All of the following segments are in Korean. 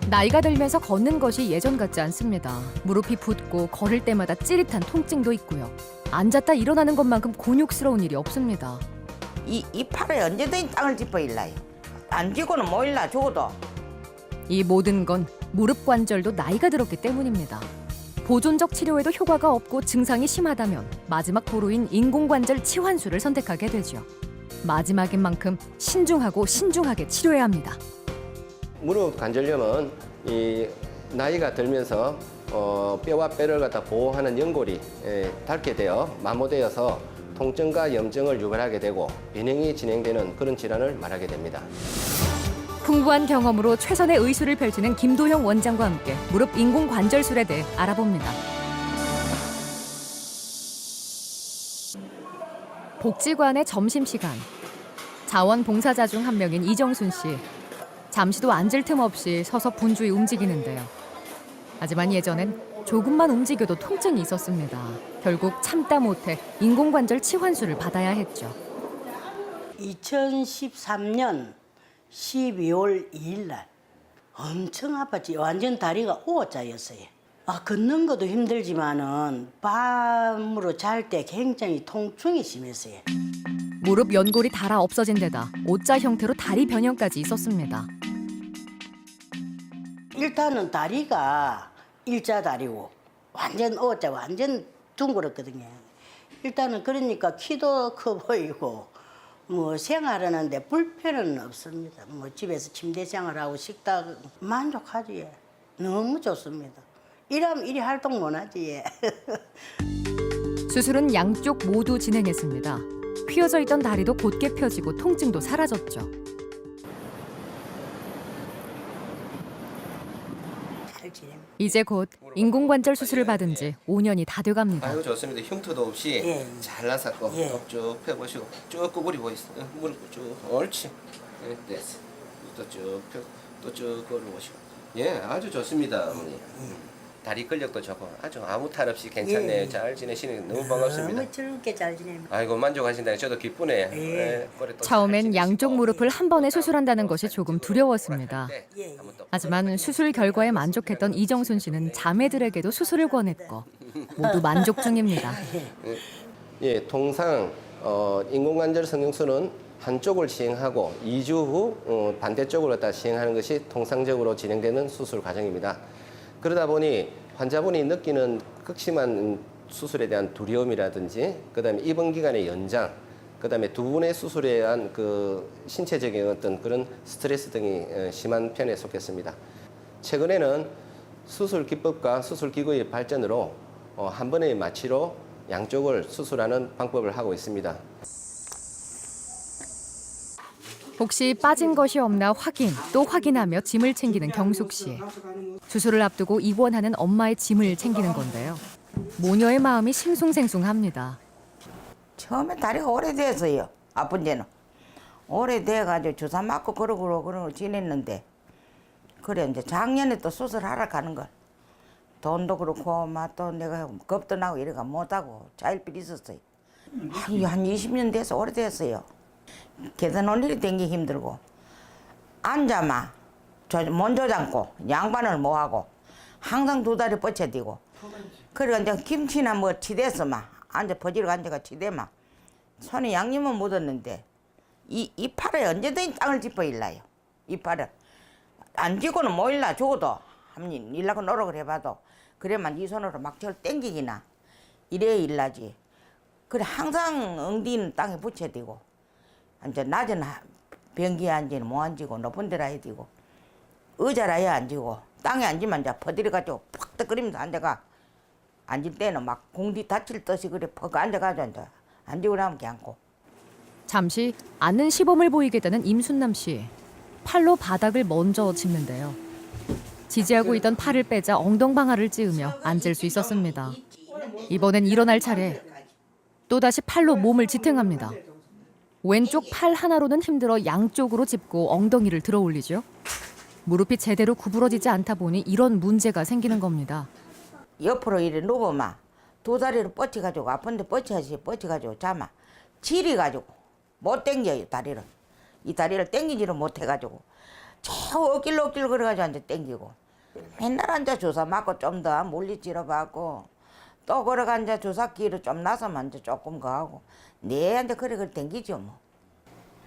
나이가 들면서 걷는 것이 예전 같지 않습니다. 무릎이 붓고 걸을 때마다 찌릿한 통증도 있고요. 앉았다 일어나는 것만큼 곤욕스러운 일이 없습니다. 이 팔에 언제든지 땅을 짚어 일라요. 안 쥐고는 못 일라 죽어도. 이 모든 건 무릎 관절도 나이가 들었기 때문입니다. 보존적 치료에도 효과가 없고 증상이 심하다면 마지막 보루인 인공관절 치환술을 선택하게 되죠. 마지막인 만큼 신중하고 신중하게 치료해야 합니다. 무릎 관절염은 이 나이가 들면서 뼈와 뼈를 갖다 보호하는 연골이 닳게 되어 마모되어서 통증과 염증을 유발하게 되고 biến 형이 진행되는 그런 질환을 말하게 됩니다. 풍부한 경험으로 최선의 의술을 펼치는 김도형 원장과 함께 무릎 인공관절술에 대해 알아봅니다. 복지관의 점심시간. 자원봉사자 중 한 명인 이정순 씨. 잠시도 앉을 틈 없이 서서 분주히 움직이는데요. 하지만 예전엔 조금만 움직여도 통증이 있었습니다. 결국 참다 못해 인공관절 치환술을 받아야 했죠. 2013년 12월 2일 날 엄청 아팠지. 완전 다리가 O자였어요. 걷는 것도 힘들지만은 밤으로 잘 때 굉장히 통증이 심했어요. 무릎 연골이 닳아 없어진 데다 O자 형태로 다리 변형까지 있었습니다. 일단은 다리가 일자 다리고 완전 O자 완전 둥그렇거든요. 일단은 그러니까 키도 커 보이고 뭐 생활하는데 불편은 없습니다. 뭐 집에서 침대 생활하고 식탁 만족하지. 예. 너무 좋습니다. 이러면 이리 활동 못하지. 예. 수술은 양쪽 모두 진행했습니다. 휘어져 있던 다리도 곧게 펴지고 통증도 사라졌죠. 잘 지냅니다. 이제 곧 인공관절 수술을 받은 지 5년이 다 돼갑니다. 아유 좋습니다. 흉터도 없이 예. 잘 나섰고 예. 쭉 펴보시고 쭉 구부리고 있어요. 무릎 쭉 옳지. 됐어. 또쭉 걸어보시고. 예, 아주 좋습니다, 어머니. 다리 근력도 좋고 아주 아무 탈 없이 괜찮네요. 예. 잘 지내시는 게 너무 반갑습니다. 너무 즐겁게 잘 지냅니다. 아이고 만족하신다니 저도 기쁘네요. 예. 그래, 또 처음엔 잘 양쪽 지내시고. 무릎을 한 번에 수술한다는 것이 조금 두려웠습니다. 예. 하지만 수술 결과에 만족했던 이정순 씨는 자매들에게도 수술을 권했고 모두 만족 중입니다. 예, 통상 인공관절 성형수는 한쪽을 시행하고 2주 후 반대쪽으로 다 시행하는 것이 통상적으로 진행되는 수술 과정입니다. 그러다 보니 환자분이 느끼는 극심한 수술에 대한 두려움이라든지 그다음에 입원 기간의 연장, 그다음에 두 분의 수술에 의한 그 신체적인 어떤 그런 스트레스 등이 심한 편에 속했습니다. 최근에는 수술 기법과 수술 기구의 발전으로 한 번의 마취로 양쪽을 수술하는 방법을 하고 있습니다. 혹시 빠진 것이 없나 확인, 또 확인하며 짐을 챙기는 경숙 씨. 수술을 앞두고 입원하는 엄마의 짐을 챙기는 건데요. 모녀의 마음이 싱숭생숭합니다. 처음에 다리가 오래됐어요. 아픈 데는. 오래돼가지고 주사 맞고 그러고 지냈는데 그래 이제 작년에 또 수술하러 가는 걸. 돈도 그렇고 또 내가 겁도 나고 이래가 못하고 자일필 있었어요. 한 20년 돼서 오래됐어요. 계단 올리기 댕기 힘들고 앉아마 못 조잡고 양반을 못하고 항상 두 다리 뻗쳐지고 그러니까 이제 김치나 뭐 치대서 막 앉아 버지러 앉아가 치대마 손에 양념은 묻었는데 이 팔에 언제든지 땅을 짚어 일라요. 이 팔을 안 쥐고는 못 일라 죽어도 한번 일라고 노력을 해봐도 그래만 이 손으로 막 저를 땡기기나 이래야 일라지. 그래 항상 엉디는 땅에 붙여지고 이제 낮은 변기에 앉으면 못 앉고 높은 데라 해야 되고 의자라야 앉고 땅에 앉으면 이제 퍼들여가지고 팍 떠끓이면서 앉아가 앉을 때는 막 공디 다칠 듯이 그래 퍽 앉아가지고 이제 앉고 나면 괜찮고. 잠시 앉는 시범을 보이게 되는 임순남 씨. 팔로 바닥을 먼저 짚는데요. 지지하고 있던 팔을 빼자 엉덩방아를 찌으며 앉을 수 있었습니다. 이번엔 일어날 차례. 또다시 팔로 몸을 지탱합니다. 왼쪽 팔 하나로는 힘들어 양쪽으로 짚고 엉덩이를 들어 올리죠. 무릎이 제대로 구부러지지 않다 보니 이런 문제가 생기는 겁니다. 옆으로 이래 누워마 두 다리를 뻗쳐가지고 아픈데 뻗쳐가지고 자마 지리가지고 못 당겨요 다리를. 이 다리를 당기지를 못해가지고 저 어길로 걸어가지고 앉아 땡기고 맨날 앉아 주사 맞고 좀 더 물리치료 받고 또 걸어가 앉아 주사 기로 좀 나서면 이제 조금 가고 네 앉아 그래 땡기죠 뭐.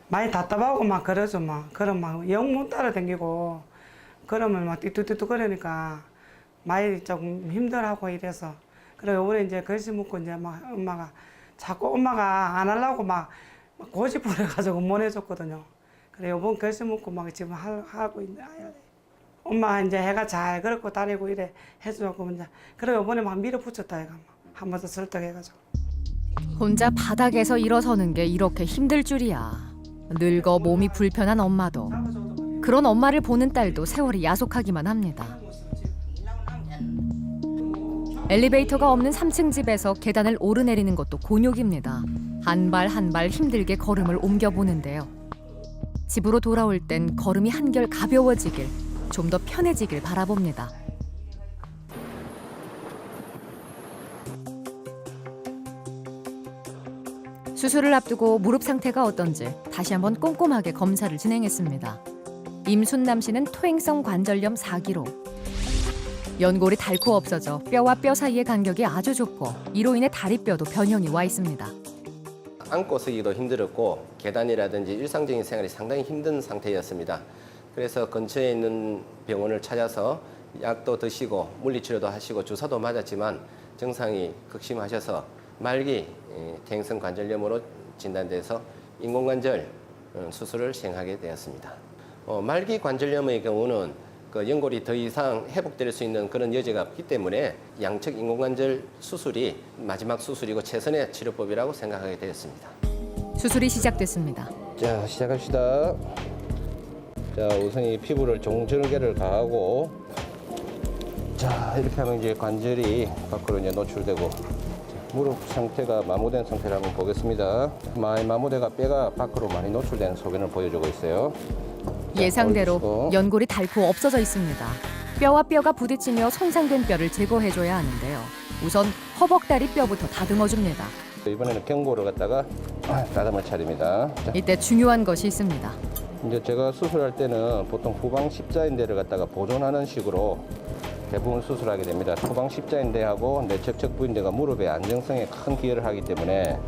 많이 답답하고 막 그러죠 막. 그럼 막 영 못 따라 댕기고 그러면 막 띠뚜띠뚜 거리니까 많이 조금 힘들하고 이래서 그래 요번에 이제 글씨 묻고 이제 막 엄마가 자꾸 엄마가 안 하려고 막 고집부려가지고 못 해줬거든요. 그래 요번 글씨 묻고 막 지금 하고 있네. 엄마 이제 해가 잘 걸고 다니고 이래 해주고 이제 그래 요번에 막 밀어붙였다 얘가 한 번 더 설득해가지고. 혼자 바닥에서 일어서는 게 이렇게 힘들 줄이야. 늙어 몸이 불편한 엄마도 그런 엄마를 보는 딸도 세월이 야속하기만 합니다. 엘리베이터가 없는 3층 집에서 계단을 오르내리는 것도 곤욕입니다. 한 발 한 발 힘들게 걸음을 옮겨보는데요. 집으로 돌아올 땐 걸음이 한결 가벼워지길, 좀 더 편해지길 바라봅니다. 수술을 앞두고 무릎 상태가 어떤지 다시 한번 꼼꼼하게 검사를 진행했습니다. 임순남 씨는 퇴행성 관절염 4기로. 연골이 닳고 없어져 뼈와 뼈 사이의 간격이 아주 좁고 이로 인해 다리뼈도 변형이 와 있습니다. 앉고 서기도 힘들었고 계단이라든지 일상적인 생활이 상당히 힘든 상태였습니다. 그래서 근처에 있는 병원을 찾아서 약도 드시고 물리치료도 하시고 주사도 맞았지만 증상이 극심하셔서 말기 퇴행성 관절염으로 진단돼서 인공관절 수술을 시행하게 되었습니다. 말기 관절염의 경우는 그 연골이 더 이상 회복될 수 있는 그런 여지가 없기 때문에 양측 인공관절 수술이 마지막 수술이고 최선의 치료법이라고 생각하게 되었습니다. 수술이 시작됐습니다. 자, 시작합시다. 자, 우선 이 피부를 종절개를 가하고 자, 이렇게 하면 이제 관절이 밖으로 이제 노출되고 무릎 상태가 마모된 상태를 한번 보겠습니다. 많이 마모대가 뼈가 밖으로 많이 노출된 소견을 보여주고 있어요. 자, 예상대로 올리시고. 연골이 닳고 없어져 있습니다. 뼈와 뼈가 부딪히며 손상된 뼈를 제거해줘야 하는데요. 우선 허벅다리 뼈부터 다듬어줍니다. 이번에는 경고를 갖다가 다듬을 차례입니다. 자, 이때 중요한 것이 있습니다. 이제 제가 수술할 때는 보통 후방 십자인대를 갖다가 보존하는 식으로 대부분 수술하게 됩니다. 후방 십자인대하고 내척척 부인대가 무릎의 안정성에 큰 기여를 하기 때문에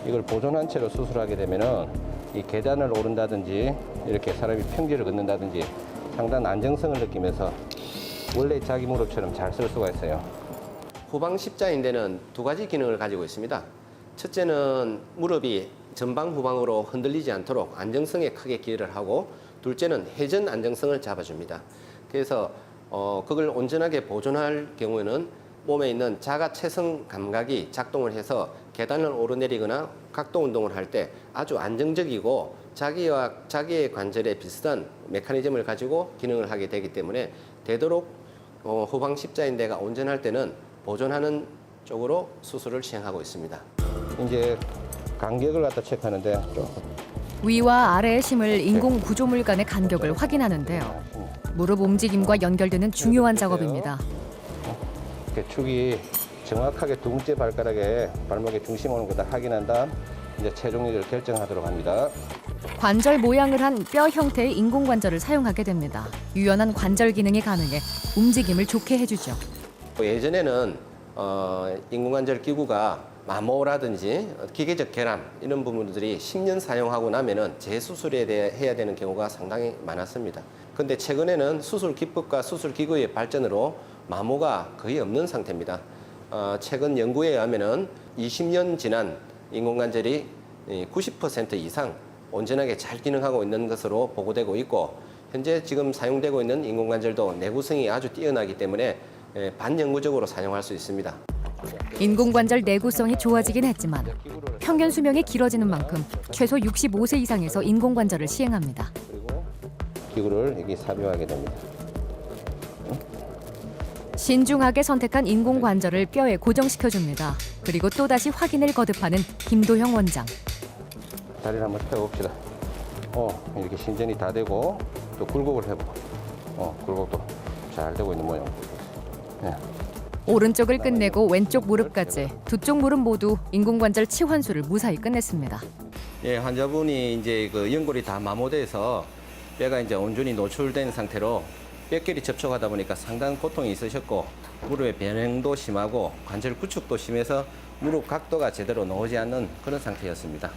이걸 보존한 채로 수술하게 되면은 이 계단을 오른다든지 이렇게 사람이 평지를 걷는다든지 상당한 안정성을 느끼면서 원래 자기 무릎처럼 잘 쓸 수가 있어요. 후방 십자인대는 두 가지 기능을 가지고 있습니다. 첫째는 무릎이 전방 후방으로 흔들리지 않도록 안정성에 크게 기여를 하고, 둘째는 회전 안정성을 잡아줍니다. 그래서 그걸 온전하게 보존할 경우에는 몸에 있는 자가체성 감각이 작동을 해서 계단을 오르내리거나 각도 운동을 할 때 아주 안정적이고 자기의 관절에 비슷한 메커니즘을 가지고 기능을 하게 되기 때문에 되도록 후방 십자인대가 온전할 때는 보존하는 쪽으로 수술을 시행하고 있습니다. 이제 간격을 갖다 체크하는데 조금 위와 아래에 심을 인공 구조물 간의 간격을 확인하는데요. 무릎 움직임과 연결되는 중요한 작업입니다. 이렇게 축이 정확하게 두 번째 발가락에 발목의 중심 오는 거다 확인한 다음 이제 최종 위치를 결정하도록 합니다. 관절 모양을 한 뼈 형태의 인공관절을 사용하게 됩니다. 유연한 관절 기능이 가능해 움직임을 좋게 해주죠. 예전에는 인공관절 기구가 마모라든지 기계적 결함 이런 부분들이 10년 사용하고 나면은 재수술에 대해 해야 되는 경우가 상당히 많았습니다. 근데 최근에는 수술 기법과 수술 기구의 발전으로 마모가 거의 없는 상태입니다. 최근 연구에 의하면은 20년 지난 인공관절이 90% 이상 온전하게 잘 기능하고 있는 것으로 보고되고 있고, 현재 지금 사용되고 있는 인공관절도 내구성이 아주 뛰어나기 때문에 반영구적으로 사용할 수 있습니다. 인공관절 내구성이 좋아지긴 했지만 평균 수명이 길어지는 만큼 최소 65세 이상에서 인공관절을 시행합니다. 그리고 기구를 여기 삽입하게 됩니다. 신중하게 선택한 인공관절을 뼈에 고정시켜줍니다. 그리고 또다시 확인을 거듭하는 김도형 원장. 다리를 한번 펴봅시다. 이렇게 신전이 다 되고 또 굴곡을 해보고 굴곡도 잘 되고 있는 모양. 네. 오른쪽을 끝내고 왼쪽 무릎까지 두 쪽 무릎 모두 인공관절 치환술을 무사히 끝냈습니다. 예, 환자분이 이제 그 연골이 다 마모돼서 뼈가 이제 온전히 노출된 상태로 뼈끼리 접촉하다 보니까 상당한 고통이 있으셨고 무릎의 변형도 심하고 관절 구축도 심해서 무릎 각도가 제대로 나오지 않는 그런 상태였습니다.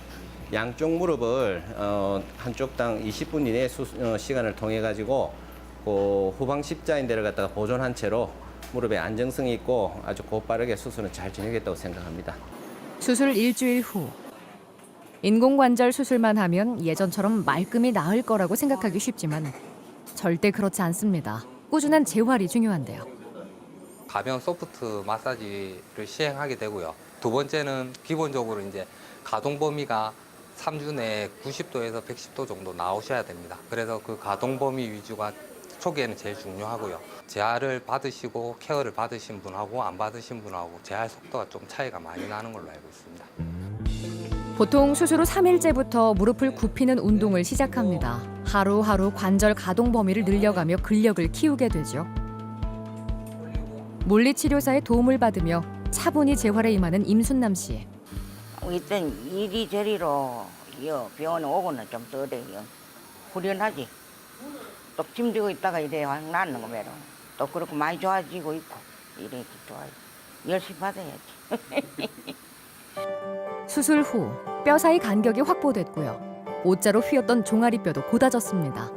양쪽 무릎을 한쪽당 20분 이내 시간을 통해 가지고 그 후방 십자인대를 갖다가 보존한 채로 무릎에 안정성이 있고 아주 곧바르게 수술은 잘 진행했다고 생각합니다. 수술 일주일 후 인공관절 수술만 하면 예전처럼 말끔히 나을 거라고 생각하기 쉽지만 절대 그렇지 않습니다. 꾸준한 재활이 중요한데요. 가벼운 소프트 마사지를 시행하게 되고요. 두 번째는 기본적으로 이제 가동 범위가 3주 내에 90도에서 110도 정도 나오셔야 됩니다. 그래서 그 가동 범위 위주가 초기에는 제일 중요하고요. 재활을 받으시고 케어를 받으신 분하고 안 받으신 분하고 재활 속도가 좀 차이가 많이 나는 걸로 알고 있습니다. 보통 수술 후 3일째부터 무릎을 굽히는 운동을 시작합니다. 하루하루 관절 가동 범위를 늘려가며 근력을 키우게 되죠. 물리치료사의 도움을 받으며 차분히 재활에 임하는 임순남 씨. 이땐 이리저리로 병원에 오고는 좀 덜해요. 후련하지. 또 짐지고 있다가 이래 확 낫는 거매로. 또 그렇고 많이 좋아지고 있고 이래 좋아요. 열심히 받아야지. 수술 후 뼈 사이 간격이 확보됐고요. 옷자로 휘었던 종아리뼈도 곧아졌습니다.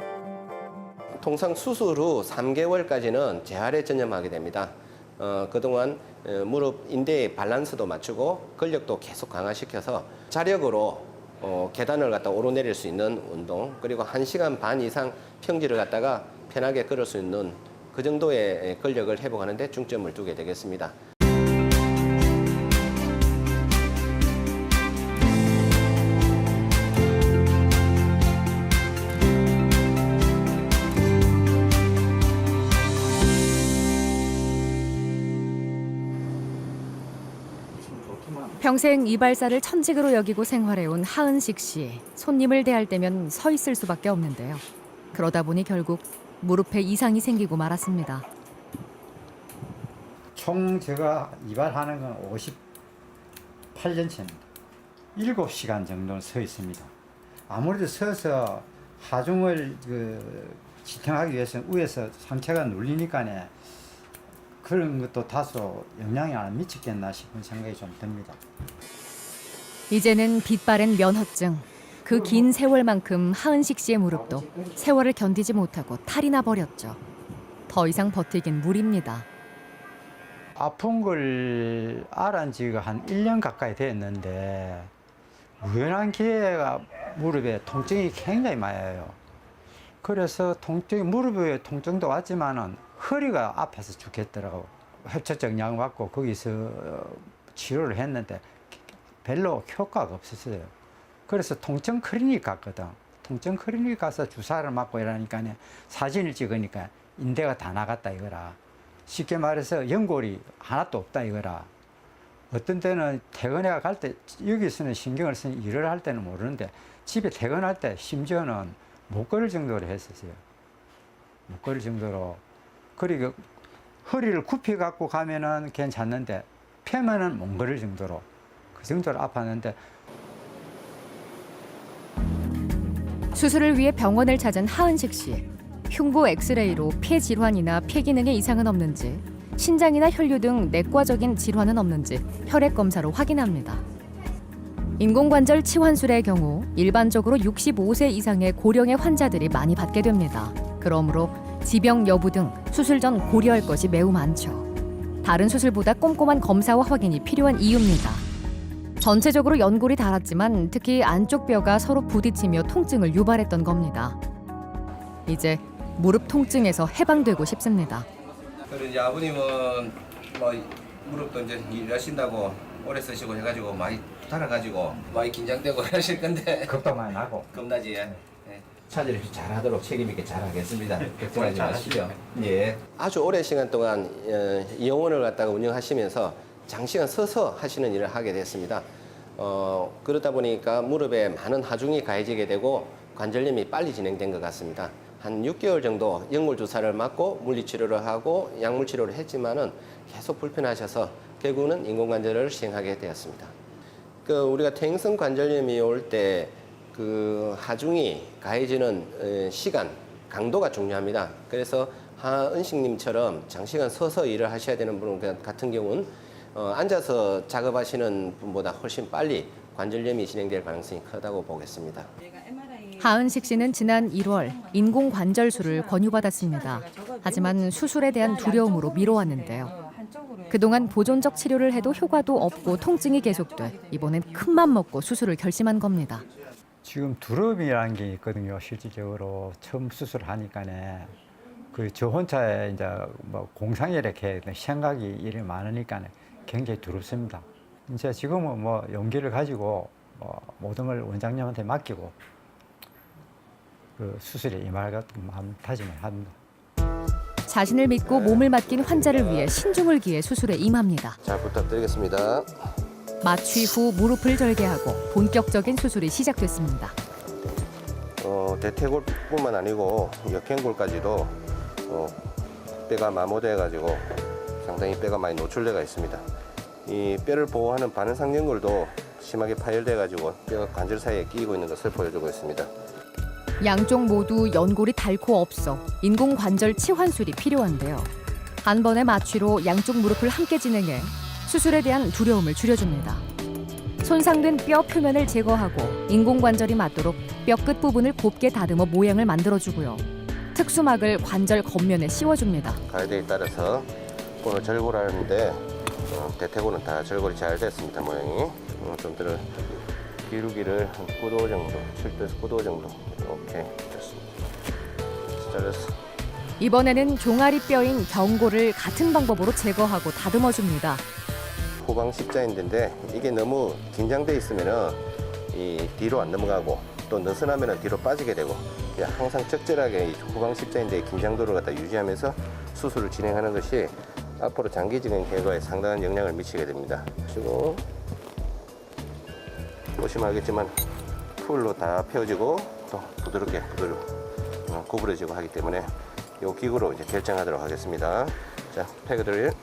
통상 수술 후 3개월까지는 재활에 전념하게 됩니다. 그동안 무릎 인대의 밸런스도 맞추고 근력도 계속 강화시켜서 자력으로 계단을 갖다 오르내릴 수 있는 운동, 그리고 1시간 반 이상 평지를 갖다가 편하게 걸을 수 있는 그 정도의 근력을 회복하는 데 중점을 두게 되겠습니다. 평생 이발사를 천직으로 여기고 생활해온 하은식 씨. 손님을 대할 때면 서 있을 수밖에 없는데요. 그러다 보니 결국 무릎에 이상이 생기고 말았습니다. 총 제가 이발하는 건 58년째입니다. 7시간 정도 서 있습니다. 아무래도 서서 하중을 지탱하기 위해서는 위에서 상체가 눌리니까 그런 것도 다소 영향이 안 미치겠나 싶은 생각이 좀 듭니다. 이제는 빛바랜 면허증. 그 긴 세월만큼 하은식 씨의 무릎도 세월을 견디지 못하고 탈이 나버렸죠. 더 이상 버티긴 무리입니다. 아픈 걸 알은 지가 한 1년 가까이 됐는데 우연한 기회가 무릎에 통증이 굉장히 많이 와요. 그래서 무릎에 통증도 왔지만은 허리가 아파서 죽겠더라고. 협착증 약 맞고 거기서 치료를 했는데 별로 효과가 없었어요. 그래서 통증 클리닉 갔거든. 통증 클리닉 가서 주사를 맞고 이러니까 사진을 찍으니까 인대가 다 나갔다 이거라. 쉽게 말해서 연골이 하나도 없다 이거라. 어떤 때는 퇴근해 갈 때 여기서는 신경을 쓰는 일을 할 때는 모르는데 집에 퇴근할 때 심지어는 못 걸을 정도로 했었어요. 못 걸을 정도로. 그리고 허리를 굽혀 갖고 가면은 괜찮는데 펴면은 못 걸을 정도로 그 정도로 아팠는데 수술을 위해 병원을 찾은 하은식 씨. 흉부 엑스레이로 폐 질환이나 폐 기능에 이상은 없는지, 신장이나 혈류 등 내과적인 질환은 없는지 혈액 검사로 확인합니다. 인공관절 치환술의 경우 일반적으로 65세 이상의 고령의 환자들이 많이 받게 됩니다. 그러므로 지병 여부 등 수술 전 고려할 것이 매우 많죠. 다른 수술보다 꼼꼼한 검사와 확인이 필요한 이유입니다. 전체적으로 연골이 닳았지만 특히 안쪽 뼈가 서로 부딪히며 통증을 유발했던 겁니다. 이제 무릎 통증에서 해방되고 싶습니다. 그리고 이제 아버님은 뭐 무릎도 이제 일하신다고 오래 쓰시고 해가지고 많이 달아가지고 많이 긴장되고 하실 건데 겁도 많이 나고 겁나지. 차질 잘하도록 책임 있게 잘하겠습니다. 걱정하지 마시죠. 예. 아주 오랜 시간 동안 이용원을 갖다가 운영하시면서 장시간 서서 하시는 일을 하게 됐습니다. 그러다 보니까 무릎에 많은 하중이 가해지게 되고 관절염이 빨리 진행된 것 같습니다. 한 6개월 정도 연골 주사를 맞고 물리치료를 하고 약물 치료를 했지만은 계속 불편하셔서 결국은 인공관절을 시행하게 되었습니다. 우리가 퇴행성 관절염이 올 때 그 하중이 가해지는 시간, 강도가 중요합니다. 그래서 하은식님처럼 장시간 서서 일을 하셔야 되는 분 같은 경우는 앉아서 작업하시는 분보다 훨씬 빨리 관절염이 진행될 가능성이 크다고 보겠습니다. 하은식 씨는 지난 1월 인공관절술을 권유받았습니다. 하지만 수술에 대한 두려움으로 미뤄왔는데요. 그동안 보존적 치료를 해도 효과도 없고 통증이 계속돼 이번엔 큰맘 먹고 수술을 결심한 겁니다. 지금 두려움이라는 게 있거든요. 실질적으로 처음 수술을 하니까네. 그 저 혼자 이제 뭐 공상에 이렇게 생각이 일이 많으니까 굉장히 두렵습니다. 이제 지금은 뭐 용기를 가지고 모든 걸 원장님한테 맡기고 그 수술에 임할 다짐을 합니다. 자신을 믿고 몸을 맡긴 환자를 위해 신중을 기해 수술에 임합니다. 잘 부탁드리겠습니다. 마취 후 무릎을 절개하고 본격적인 수술이 시작됐습니다. 대퇴골뿐만 아니고 역행골까지도 뼈가 마모돼가지고 상당히 뼈가 많이 노출돼가 있습니다. 이 뼈를 보호하는 반응상연골도 심하게 파열돼가지고 뼈가 관절 사이에 끼이고 있는 것을 보여주고 있습니다. 양쪽 모두 연골이 닳고 없어 인공관절 치환술이 필요한데요. 한 번의 마취로 양쪽 무릎을 함께 진행해 수술에 대한 두려움을 줄여줍니다. 손상된 뼈 표면을 제거하고 인공관절이 맞도록 뼈 끝 부분을 곱게 다듬어 모양을 만들어주고요. 특수막을 관절 겉면에 씌워줍니다. 가이드에 따라서 오늘 절골하는데 대퇴골은 다 절골이 잘 됐습니다. 모양이 좀 더 기울기를 한 9도 정도, 7도에서 9도 정도 이렇게 됐습니다. 잘렸어. 이번에는 종아리 뼈인 경골을 같은 방법으로 제거하고 다듬어줍니다. 후방 십자인대인데 이게 너무 긴장돼 있으면은 이 뒤로 안 넘어가고 또 느슨하면은 뒤로 빠지게 되고 항상 적절하게 이 후방 십자인대의 긴장도를 갖다 유지하면서 수술을 진행하는 것이 앞으로 장기적인 결과에 상당한 영향을 미치게 됩니다. 그리고 보시면 알겠지만 풀로 다 펴지고 또 부드럽게 구부러지고 하기 때문에 이 기구로 이제 결정하도록 하겠습니다. 자, 패그들.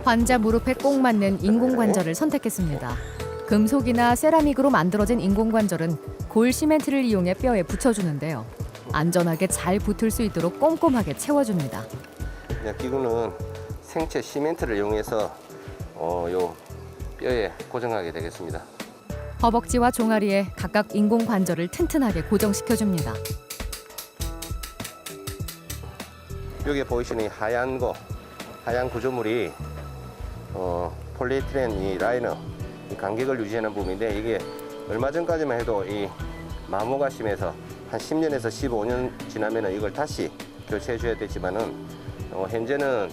환자 무릎에 꼭 맞는 인공관절을 선택했습니다. 금속이나 세라믹으로 만들어진 인공관절은 골 시멘트를 이용해 뼈에 붙여주는데요. 안전하게 잘 붙을 수 있도록 꼼꼼하게 채워줍니다. 이 기구는 생체 시멘트를 이용해서 요 뼈에 고정하게 되겠습니다. 허벅지와 종아리에 각각 인공관절을 튼튼하게 고정시켜줍니다. 여기 보이시는 이 하얀 구조물이 폴리에틸렌 이 라이너, 이 간격을 유지하는 부분인데 이게 얼마 전까지만 해도 이 마모가 심해서 한 10년에서 15년 지나면은 이걸 다시 교체해 줘야 되지만은 현재는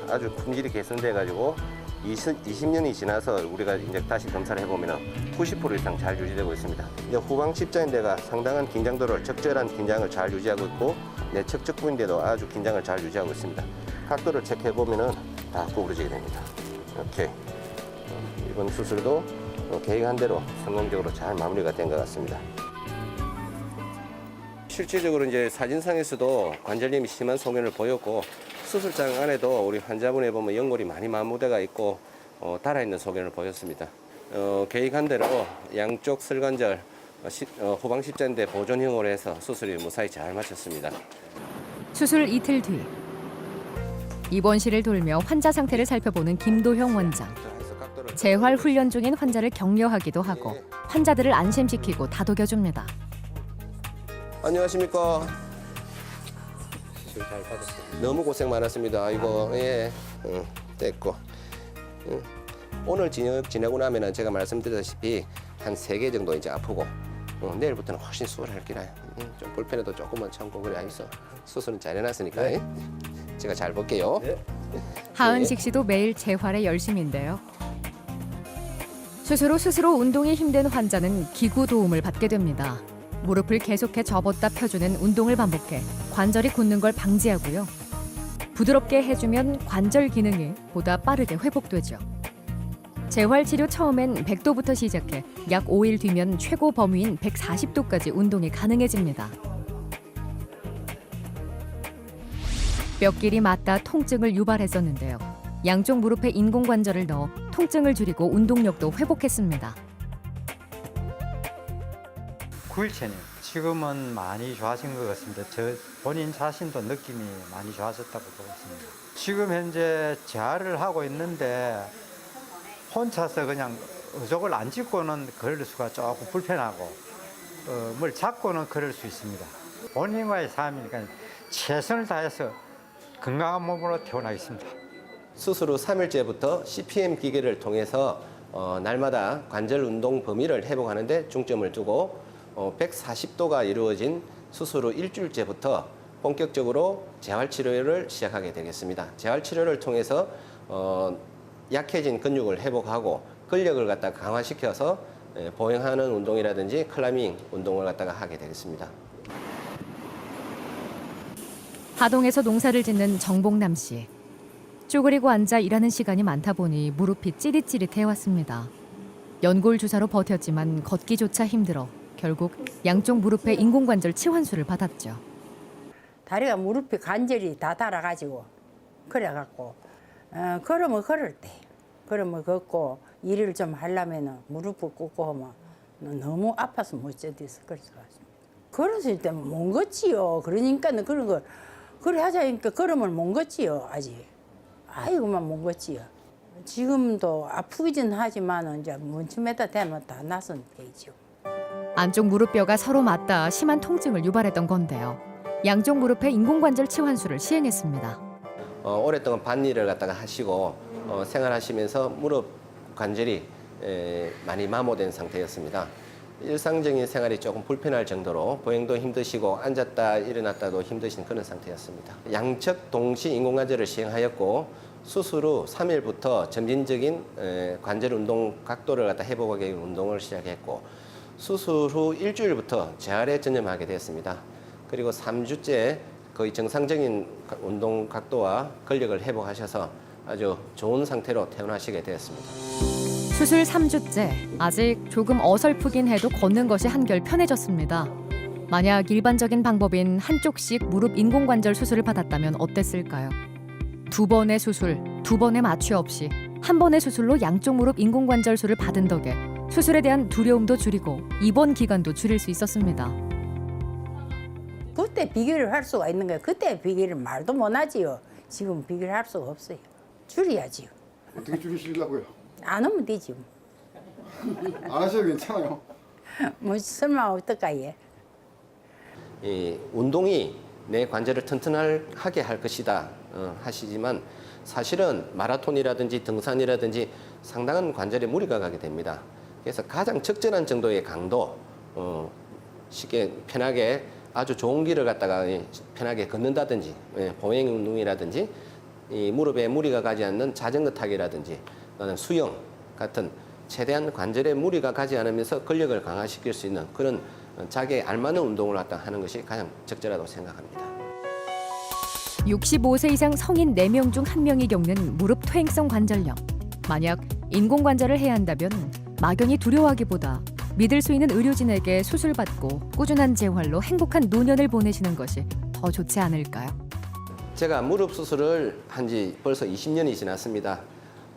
아주 품질이 개선돼 가지고 20년이 지나서 우리가 이제 다시 검사를 해보면 90% 이상 잘 유지되고 있습니다. 이제 후방 십자인대가 상당한 긴장도를 적절한 긴장을 잘 유지하고 있고 내측 부인대도 아주 긴장을 잘 유지하고 있습니다. 각도를 체크해 보면은 다 구부러지게 됩니다. 이렇게 이번 수술도 계획한 대로 성공적으로 잘 마무리가 된 것 같습니다. 실질적으로 이제 사진상에서도 관절염이 심한 소견을 보였고 수술장 안에도 우리 환자분에 보면 연골이 많이 마모돼가 있고 달아있는 소견을 보였습니다. 계획한 대로 양쪽 설관절 후방 십자인대 보존형으로 해서 수술이 무사히 잘 마쳤습니다. 수술 이틀 뒤 입원실을 돌며 환자 상태를 살펴보는 김도형 원장. 재활 훈련 중인 환자를 격려하기도 하고 환자들을 안심시키고 다독여줍니다. 안녕하십니까. 수술 잘 받았습니다. 너무 고생 많았습니다. 이거 됐고 오늘 지내고 나면은 제가 말씀드렸다시피 한 3개 정도 이제 아프고 내일부터는 훨씬 수월할 기라요. 좀 불편해도 조금만 참고 그래 알겠어. 수술은 잘 해놨으니까 제가 잘 볼게요. 하은식 씨도 매일 재활에 열심인데요. 수술 후 스스로 운동이 힘든 환자는 기구 도움을 받게 됩니다. 무릎을 계속해 접었다 펴주는 운동을 반복해 관절이 굳는 걸 방지하고요. 부드럽게 해주면 관절 기능이 보다 빠르게 회복되죠. 재활치료 처음엔 100도부터 시작해 약 5일 뒤면 최고 범위인 140도까지 운동이 가능해집니다. 뼈끼리 맞닿아 통증을 유발했었는데요. 양쪽 무릎에 인공관절을 넣어 통증을 줄이고 운동력도 회복했습니다. 9일째네요. 지금은 많이 좋아진 것 같습니다. 저 본인 자신도 느낌이 많이 좋아졌다고 보고 있습니다. 지금 현재 재활을 하고 있는데 혼자서 그냥 의족을 안 짚고는 걸을 수가 조금 불편하고 뭘 잡고는 걸을 수 있습니다. 본인과의 삶이니까 최선을 다해서 건강한 몸으로 태어나겠습니다. 수술 후 3일째부터 CPM 기계를 통해서 날마다 관절 운동 범위를 회복하는 데 중점을 두고 140도가 이루어진 수술 후 일주일째부터 본격적으로 재활치료를 시작하게 되겠습니다. 재활치료를 통해서 약해진 근육을 회복하고 근력을 갖다 강화시켜서 보행하는 운동이라든지 클라이밍 운동을 갖다가 하게 되겠습니다. 하동에서 농사를 짓는 정복남 씨. 쪼그리고 앉아 일하는 시간이 많다 보니 무릎이 찌릿찌릿해 왔습니다. 연골 주사로 버텼지만 걷기조차 힘들어 결국 양쪽 무릎에 인공관절 치환술을 받았죠. 다리가 무릎이 관절이 다 닳아가지고 그래갖고 걸으면 걸을 때 그러면 걷고 일을 좀 하려면 무릎을 꿇고 하면 너무 아파서 못 견디서 그래서 왔습니다. 걸었을 때는 못 걷지요. 그러니까는 그런 걸 그래 하자니까 걸으면 못 걷지요. 아직 아이고만 못 걷지요. 지금도 아프긴 하지만 이제 문쯤에다 대면 다 나선 되죠. 안쪽 무릎뼈가 서로 맞닿아 심한 통증을 유발했던 건데요. 양쪽 무릎에 인공관절 치환술을 시행했습니다. 오랫동안 밭일을 갖다가 하시고 생활하시면서 무릎 관절이 많이 마모된 상태였습니다. 일상적인 생활이 조금 불편할 정도로 보행도 힘드시고 앉았다 일어났다도 힘드신 그런 상태였습니다. 양측 동시 인공관절을 시행하였고 수술 후 3일부터 점진적인 관절 운동 각도를 갖다 회복하기 위한 운동을 시작했고 수술 후 일주일부터 재활에 전념하게 되었습니다. 그리고 3주째 거의 정상적인 운동 각도와 근력을 회복하셔서 아주 좋은 상태로 퇴원하시게 되었습니다. 수술 3주째 아직 조금 어설프긴 해도 걷는 것이 한결 편해졌습니다. 만약 일반적인 방법인 한쪽씩 무릎 인공관절 수술을 받았다면 어땠을까요? 2번의 수술, 2번의 마취 없이 한 번의 수술로 양쪽 무릎 인공관절술을 받은 덕에 수술에 대한 두려움도 줄이고 입원 기간도 줄일 수 있었습니다. 그때 비교를 할 수가 있는 거예요. 그때 비교를 말도 못하지요. 지금 비교를 할 수가 없어요. 줄여야지요. 어떻게 줄이시려고요? 안 하면 되지. 안 하셔도 괜찮아요. 뭐 설마 어떨까요? 이 운동이 내 관절을 튼튼하게 할 것이다 하시지만 사실은 마라톤이라든지 등산이라든지 상당한 관절에 무리가 가게 됩니다. 그래서 가장 적절한 정도의 강도, 쉽게 편하게 아주 좋은 길을 갖다가 편하게 걷는다든지 보행 운동이라든지 이 무릎에 무리가 가지 않는 자전거 타기라든지 또는 수영 같은 최대한 관절에 무리가 가지 않으면서 근력을 강화시킬 수 있는 그런 자기에 알맞는 운동을 갖다 하는 것이 가장 적절하다고 생각합니다. 65세 이상 성인 4명 중 1명이 겪는 무릎 퇴행성 관절염. 만약 인공관절을 해야 한다면 막연히 두려워하기보다 믿을 수 있는 의료진에게 수술받고 꾸준한 재활로 행복한 노년을 보내시는 것이 더 좋지 않을까요? 제가 무릎 수술을 한 지 벌써 20년이 지났습니다.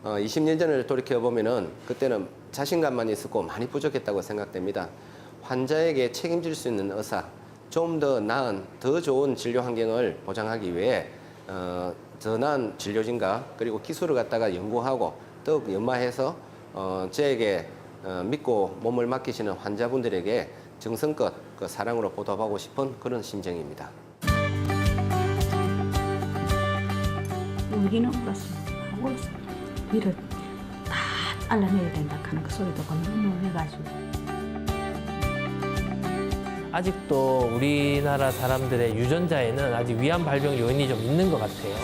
20년 전을 돌이켜보면은 그때는 자신감만 있었고 많이 부족했다고 생각됩니다. 환자에게 책임질 수 있는 의사, 좀 더 나은, 더 좋은 진료 환경을 보장하기 위해 더 나은 진료진과 그리고 기술을 갖다가 연구하고 더욱 연마해서 저에게 믿고 몸을 맡기시는 환자분들에게 정성껏 그 사랑으로 보답하고 싶은 그런 심정입니다. 울기는 울었습니다. 하고 이를 다 잘라내야 된다 하는 그 소리 듣고 너무 놀래가지고. 아직도 우리나라 사람들의 유전자에는 아직 위암 발병 요인이 좀 있는 것 같아요.